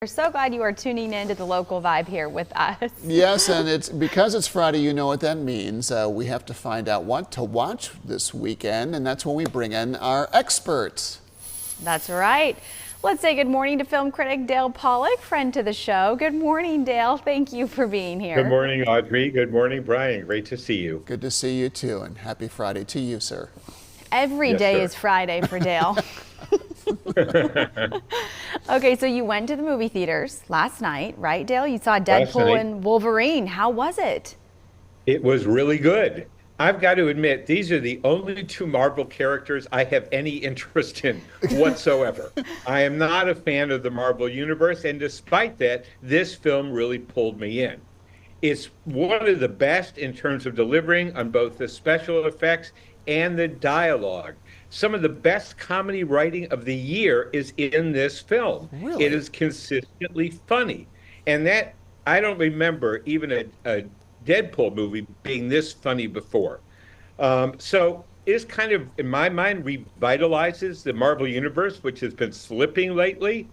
We're so glad you are tuning in to the local vibe here with us. Yes, and it's because it's Friday, you know what that means. We have to find out what to watch this weekend, and that's when we bring in our experts. That's right. Let's say good morning to film critic Dale Pollack, friend to the show. Good morning, Dale. Thank you for being here. Good morning, Audrey. Good morning, Brian. Great to see you. Good to see you too, and happy Friday to you, sir. Every Yes, day sir. is Friday for Dale. Okay, so you went to the movie theaters last night, right, Dale? You saw Deadpool and Wolverine. How was it? It was really good. I've got to admit, these are the only two Marvel characters I have any interest in whatsoever. I am not a fan of the Marvel Universe, and despite that, this film really pulled me in. It's one of the best in terms of delivering on both the special effects and the dialogue. Some of the best comedy writing of the year is in this film. Really? It is consistently funny. And that, I don't remember even a Deadpool movie being this funny before. So it kind of, in my mind, revitalizes the Marvel Universe, which has been slipping lately.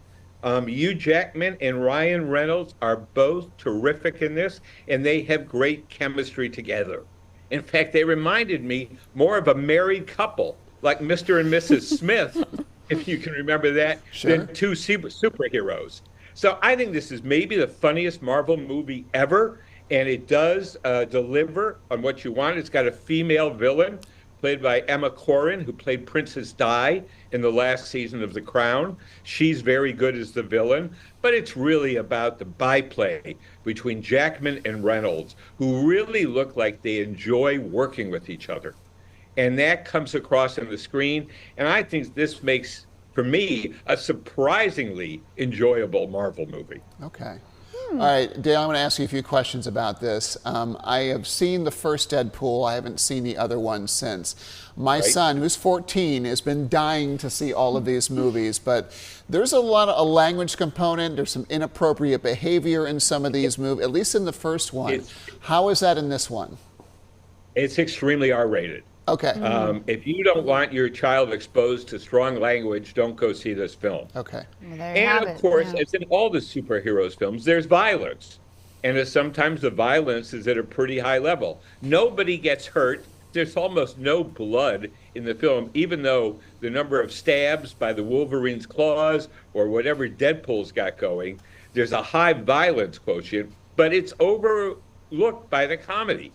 Hugh Jackman and Ryan Reynolds are both terrific in this, and they have great chemistry together. In fact, they reminded me more of a married couple, like Mr. and Mrs. Smith, if you can remember that, Sure. than two superheroes. So I think this is maybe the funniest Marvel movie ever, and it does deliver on what you want. It's got a female villain played by Emma Corrin, who played Princess Di in the last season of The Crown. She's very good as the villain, but it's really about the byplay between Jackman and Reynolds, who really look like they enjoy working with each other. And that comes across on the screen, and I think this makes, for me, a surprisingly enjoyable Marvel movie. Okay. All right, Dale, I'm going to ask you a few questions about this. I have seen the first Deadpool. I haven't seen the other one since. My son, who's 14, has been dying to see all of these movies, but there's a language component. There's some inappropriate behavior in some of these movies, at least in the first one. How is that in this one? It's extremely R-rated. Okay. If you don't want your child exposed to strong language, don't go see this film. Okay. Well, there you And have of it. course, Yeah. as in all the superheroes films, there's violence. And sometimes the violence is at a pretty high level. Nobody gets hurt. There's almost no blood in the film, even though the number of stabs by the Wolverine's claws or whatever Deadpool's got going, there's a high violence quotient, but it's overlooked by the comedy.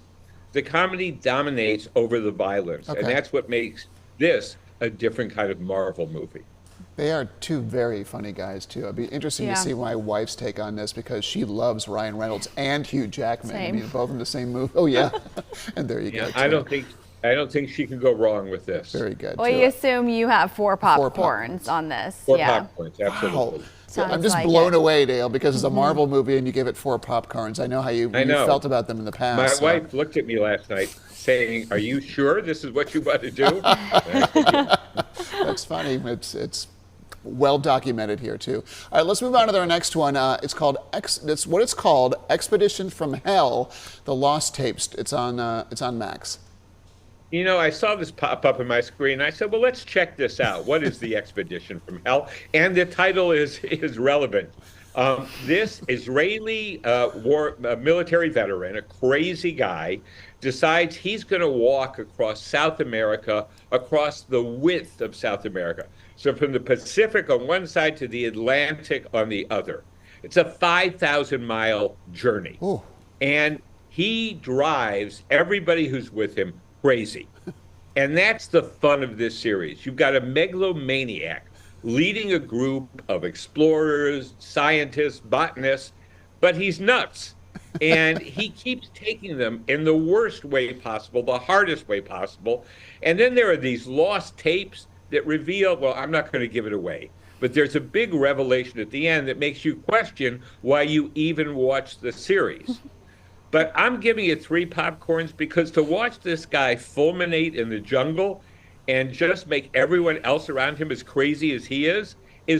The comedy dominates over the violence, and that's what makes this a different kind of Marvel movie. They are two very funny guys, too. It'd be interesting to see my wife's take on this because she loves Ryan Reynolds and Hugh Jackman. Same. I mean, both in the same movie. Oh, yeah. And there you go. I don't think she can go wrong with this. Very good. Well, too. you assume you have four popcorns popcorns. on this. Four Yeah. popcorns, absolutely. Wow. Sounds I'm just like blown it. away, Dale, because it's a Marvel movie and you give it 4 popcorns. I know how you felt about them in the My past. wife looked at me last night saying, "Are you sure this is what you want to do?" That's funny. It's well documented here too. All right, let's move on to our next one. It's called Expedition from Hell: The Lost Tapes. It's on Max. You know, I saw this pop up on my screen. I said, well, let's check this out. What is the Expedition from Hell? And the title is relevant. This Israeli military veteran, a crazy guy, decides he's going to walk across South America, across the width of South America. So from the Pacific on one side to the Atlantic on the other. It's a 5,000-mile journey. Ooh. And he drives everybody who's with him crazy. And that's the fun of this series. You've got a megalomaniac leading a group of explorers, scientists, botanists, but he's nuts. And he keeps taking them in the worst way possible, the hardest way possible. And then there are these lost tapes that reveal, well, I'm not going to give it away, but there's a big revelation at the end that makes you question why you even watch the series. But I'm giving it 3 popcorns because to watch this guy fulminate in the jungle and just make everyone else around him as crazy as he is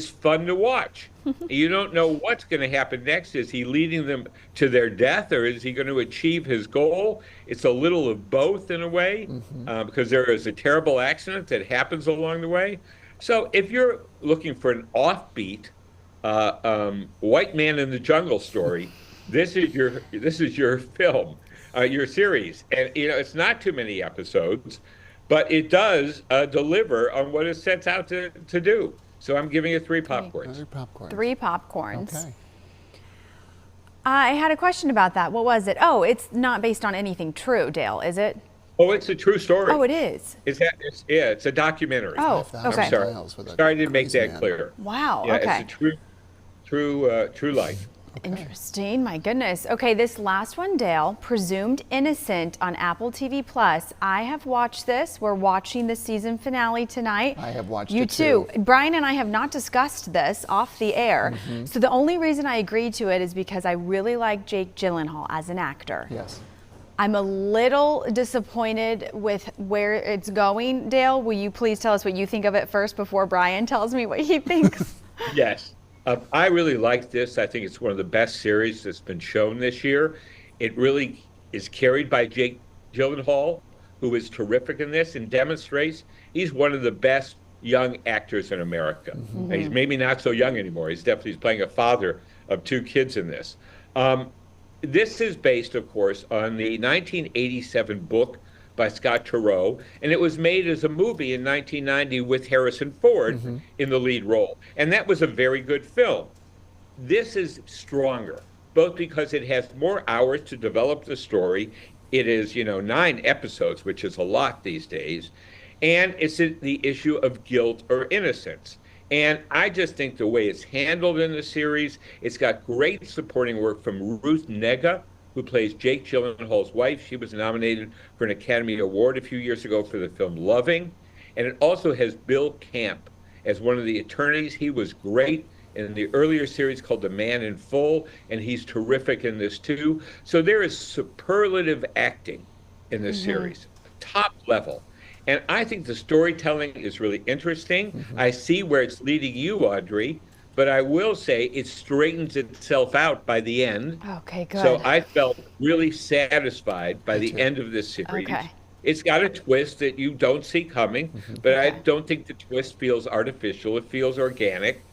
fun to watch. You don't know what's going to happen next. Is he leading them to their death, or is he going to achieve his goal? It's a little of both in a way, because there is a terrible accident that happens along the way. So if you're looking for an offbeat White Man in the Jungle story, this is your film, your series, and it's not too many episodes, but it does deliver on what it sets out to do. So I'm giving it 3 popcorns. 3 popcorns. 3 popcorns. Okay. I had a question about that. What was it? Oh, it's not based on anything true, Dale, is it? Oh, it's a true story. Oh, it is. It's a documentary. Oh, okay. I'm sorry. Sorry I didn't make that clear. Wow. Yeah, okay. it's a true life. Interesting. My goodness. Okay, this last one, Dale, Presumed Innocent on Apple TV Plus. I have watched this. We're watching the season finale tonight. I have watched you it too. Brian and I have not discussed this off the air. So the only reason I agreed to it is because I really like Jake Gyllenhaal as an actor. Yes. I'm a little disappointed with where it's going. Dale, will you please tell us what you think of it first before Brian tells me what he thinks? Yes. I really like this. I think it's one of the best series that's been shown this year. It really is carried by Jake Gyllenhaal, who is terrific in this and demonstrates he's one of the best young actors in America. He's maybe not so young anymore. He's playing a father of 2 kids in this. This is based, of course, on the 1987 book by Scott Turow, and it was made as a movie in 1990 with Harrison Ford in the lead role. And that was a very good film. This is stronger, both because it has more hours to develop the story. It is, 9 episodes, which is a lot these days. And it's the issue of guilt or innocence. And I just think the way it's handled in the series, it's got great supporting work from Ruth Negga, who plays Jake Gyllenhaal's wife. She was nominated for an Academy Award a few years ago for the film Loving. And it also has Bill Camp as one of the attorneys. He was great in the earlier series called The Man in Full, and he's terrific in this too. So there is superlative acting in this series, top level. And I think the storytelling is really interesting. I see where it's leading you, Audrey, but I will say it straightens itself out by the end. Okay, good. So I felt really satisfied by the end of this series. Okay. It's got a twist that you don't see coming, but I don't think the twist feels artificial. It feels organic.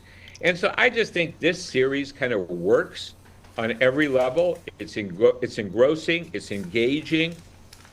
And so I just think this series kind of works on every level. It's engrossing, it's engaging,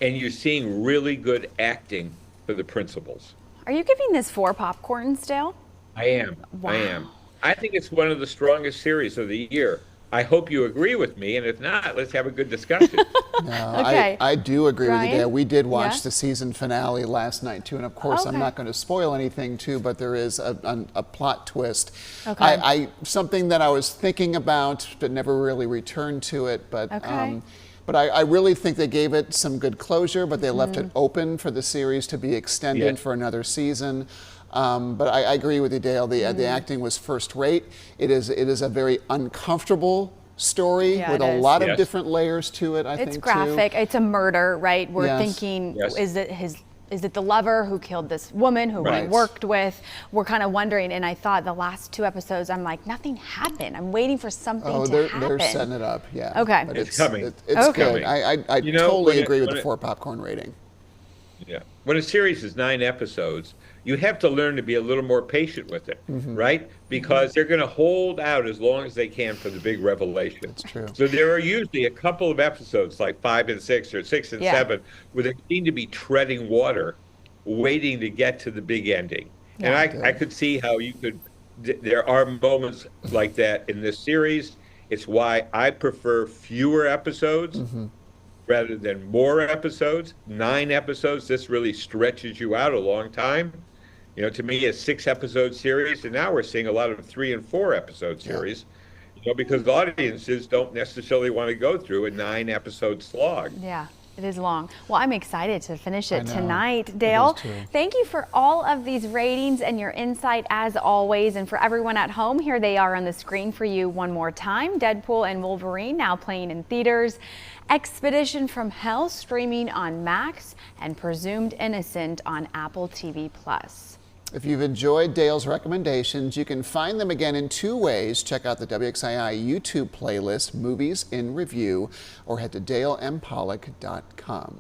and you're seeing really good acting for the principals. Are you giving this 4 popcorns, Dale? I am. Wow. I am. I think it's one of the strongest series of the year. I hope you agree with me, and if not, let's have a good discussion. No, Okay. I do agree with you, Brian? Dale. We did watch Yeah? the season finale last night, too. And of course, I'm Okay. not going to spoil anything, too, but there is a plot twist. Okay. Something that I was thinking about, but never really returned to it. But, Okay. but I really think they gave it some good closure, but they left it open for the series to be extended for another season. But I agree with you, Dale. The acting was first rate. It is a very uncomfortable story Yeah, with it a is. lot of Yes. different layers to it, I think, It's too. graphic. It's a murder, right? We're Yes. thinking, Yes. is it the lover who killed this woman who Right. we worked with? We're kind of wondering, and I thought the last 2 episodes, I'm like, nothing happened. I'm waiting for something Oh, to they're happen. setting it up, yeah. Okay. But It's coming. It's Okay. good. I totally when agree with when the 4 popcorn rating. Yeah. When a series is 9 episodes, you have to learn to be a little more patient with it, right? Because they're going to hold out as long as they can for the big revelation. That's true. So there are usually a couple of episodes, like 5 and 6 or 6 and Yeah. 7, where they seem to be treading water, waiting to get to the big ending. And I could see how there are moments like that in this series. It's why I prefer fewer episodes rather than more episodes. 9 episodes, this really stretches you out a long time. To me, a 6-episode series, and now we're seeing a lot of 3 and 4 episode series, because audiences don't necessarily want to go through a 9-episode slog. Yeah, it is long. Well, I'm excited to finish it know. tonight. It Dale, is too. thank you for all of these ratings and your insight as always. And for everyone at home, here they are on the screen for you one more time. Deadpool and Wolverine now playing in theaters. Expedition from Hell streaming on Max, and Presumed Innocent on Apple TV+. If you've enjoyed Dale's recommendations, you can find them again in 2 ways. Check out the WXII YouTube playlist, Movies in Review, or head to DaleMPollock.com.